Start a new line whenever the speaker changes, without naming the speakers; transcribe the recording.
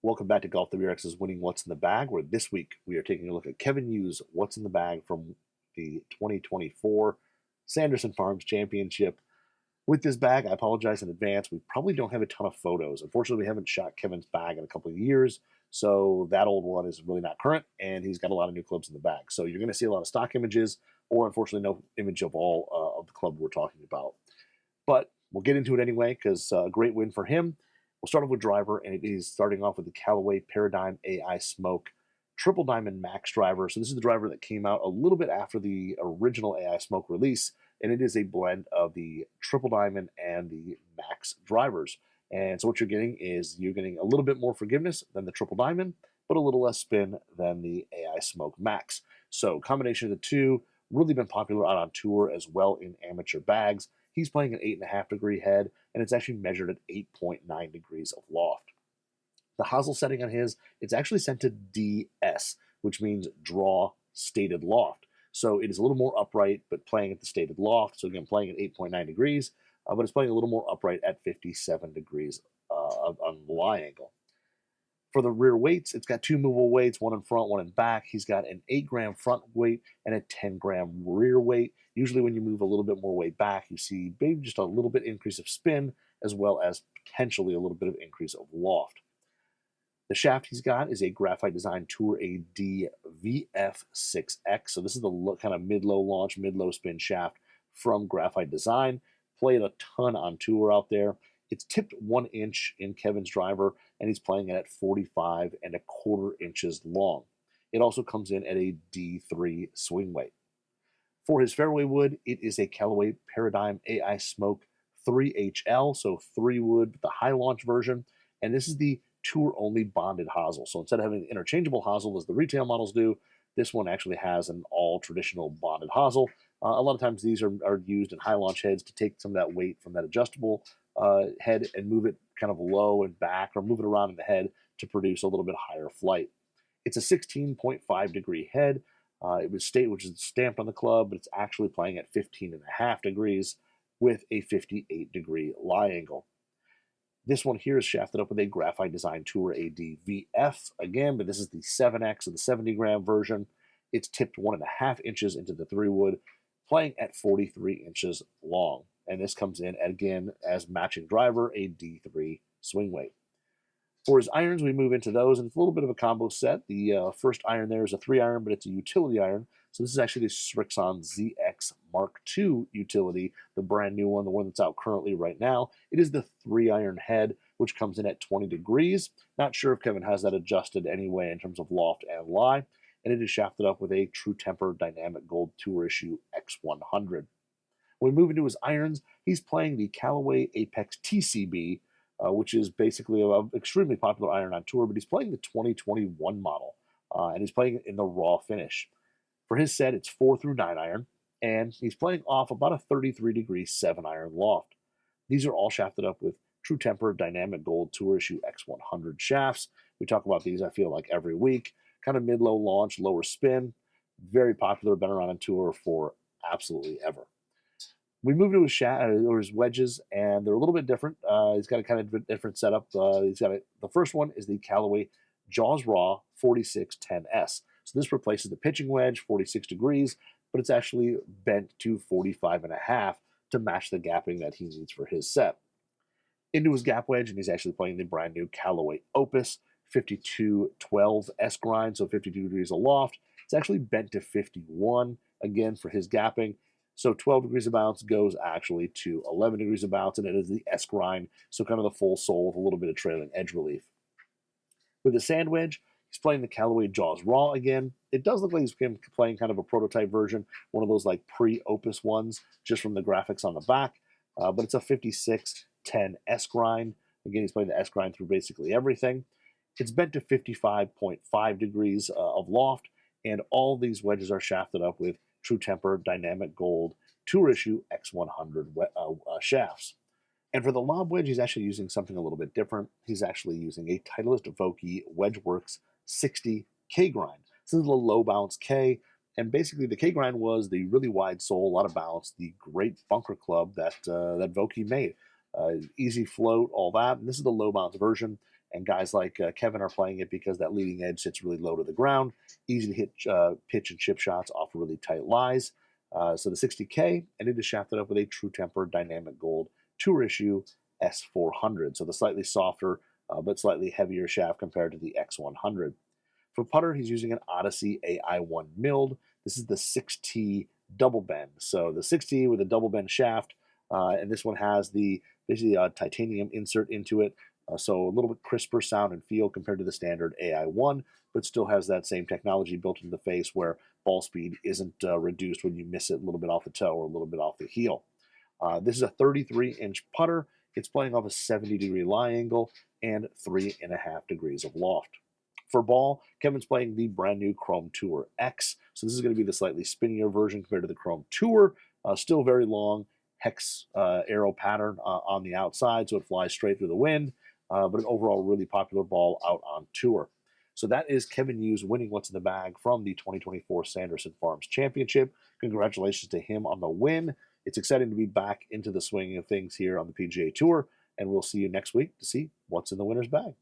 Welcome back to Golf WRX's Winning What's in the Bag, where this week we are taking a look at Kevin Yu's What's in the Bag from the 2024 Sanderson Farms Championship. With this bag, I apologize in advance. We probably don't have a ton of photos. Unfortunately, we haven't shot Kevin's bag in a couple of years, so that old one is really not current, and he's got a lot of new clubs in the bag. So you're going to see a lot of stock images, or unfortunately no image of all of the club we're talking about. But we'll get into it anyway, because a great win for him. We'll start off with driver, and it is starting off with the Callaway Paradym AI Smoke Triple Diamond Max driver. So this is the driver that came out a little bit after the original AI Smoke release, and it is a blend of the Triple Diamond and the Max drivers. And so what you're getting is you're getting a little bit more forgiveness than the Triple Diamond, but a little less spin than the AI Smoke Max. So combination of the two, really been popular out on tour as well in amateur bags. He's playing an 8.5 degree head, and it's actually measured at 8.9 degrees of loft. The hosel setting on his, it's actually set to DS, which means draw stated loft. So it is a little more upright, but playing at the stated loft. So again, playing at 8.9 degrees, but it's playing a little more upright at 57 degrees on the lie angle. For the rear weights, it's got two movable weights, one in front, one in back. He's got an 8-gram front weight and a 10-gram rear weight. Usually when you move a little bit more weight back, you see maybe just a little bit increase of spin, as well as potentially a little bit of increase of loft. The shaft he's got is a Graphite Design Tour AD VF6X. So this is the kind of mid-low launch, mid-low spin shaft from Graphite Design. Played a ton on tour out there. It's tipped 1 inch in Kevin's driver, and he's playing it at 45.25 inches long. It also comes in at a D3 swing weight. For his fairway wood, it is a Callaway Paradym AI Smoke 3HL, so 3 wood, the high launch version, and this is the tour-only bonded hosel. So instead of having the interchangeable hosel as the retail models do, this one actually has an all-traditional bonded hosel. A lot of times these are used in high launch heads to take some of that weight from that adjustable head and move it kind of low and back, or move it around in the head to produce a little bit higher flight. It's a 16.5 degree head. Which is stamped on the club, but it's actually playing at 15.5 degrees with a 58 degree lie angle. This one here is shafted up with a Graphite Design Tour AD VF again, but this is the 7X of the 70-gram version. It's tipped 1.5 inches into the 3 wood, playing at 43 inches long. And this comes in, again, as matching driver, a D3 swing weight. For his irons, we move into those, and it's a little bit of a combo set. The first iron there is a 3-iron, but it's a utility iron. So this is actually the Srixon ZX Mark II utility, the brand new one, the one that's out currently right now. It is the 3-iron head, which comes in at 20 degrees. Not sure if Kevin has that adjusted anyway in terms of loft and lie. And it is shafted up with a True Temper Dynamic Gold Tour Issue X100. When we move into his irons, he's playing the Callaway Apex TCB, which is basically an extremely popular iron on tour, but he's playing the 2021 model, and he's playing it in the raw finish. For his set, it's 4 through 9 iron, and he's playing off about a 33 degree 7-iron loft. These are all shafted up with True Temper Dynamic Gold Tour Issue X100 shafts. We talk about these, I feel like, every week. Kind of mid-low launch, lower spin. Very popular, been around on tour for absolutely ever. We move to his wedges, and they're a little bit different. He's got a kind of different setup. The first one is the Callaway Jaws Raw 4610S. So this replaces the pitching wedge, 46 degrees, but it's actually bent to 45.5 to match the gapping that he needs for his set. Into his gap wedge, and he's actually playing the brand new Callaway Opus 5212 S grind, so 52 degrees aloft. It's actually bent to 51 again for his gapping. So 12 degrees of bounce goes actually to 11 degrees of bounce, and it is the S grind, so kind of the full sole with a little bit of trailing edge relief. With the sand wedge, he's playing the Callaway Jaws Raw again. It does look like he's playing kind of a prototype version, one of those like pre-Opus ones, just from the graphics on the back, but it's a 5610 S grind. Again, he's playing the S grind through basically everything. It's bent to 55.5 degrees of loft, and all these wedges are shafted up with True Temper Dynamic Gold Tour Issue X100 shafts. And for the lob wedge, he's actually using something a little bit different. He's actually using a Titleist Vokey WedgeWorks 60 K grind. This is a low bounce K, and basically the K grind was the really wide sole, a lot of bounce, the great bunker club that Vokey made. Easy float, all that. And this is the low bounce version, And guys like Kevin are playing it because that leading edge sits really low to the ground, easy to hit pitch and chip shots off really tight lies. So the 60K, and it is shafted up with a True Temper Dynamic Gold Tour Issue S400. So the slightly softer but slightly heavier shaft compared to the X100. For putter, he's using an Odyssey AI1 milled. This is the 6T double bend. So the 6T with a double bend shaft, and this one has the basically a titanium insert into it. So a little bit crisper sound and feel compared to the standard AI1, but still has that same technology built into the face where ball speed isn't reduced when you miss it a little bit off the toe or a little bit off the heel. This is a 33-inch putter. It's playing off a 70-degree lie angle and 3.5 degrees of loft. For ball, Kevin's playing the brand new Chrome Tour X. So this is going to be the slightly spinnier version compared to the Chrome Tour. Still very long hex arrow pattern on the outside, so it flies straight through the wind. But an overall really popular ball out on tour. So that is Kevin Hughes winning What's in the Bag from the 2024 Sanderson Farms Championship. Congratulations to him on the win. It's exciting to be back into the swing of things here on the PGA Tour, and we'll see you next week to see what's in the winner's bag.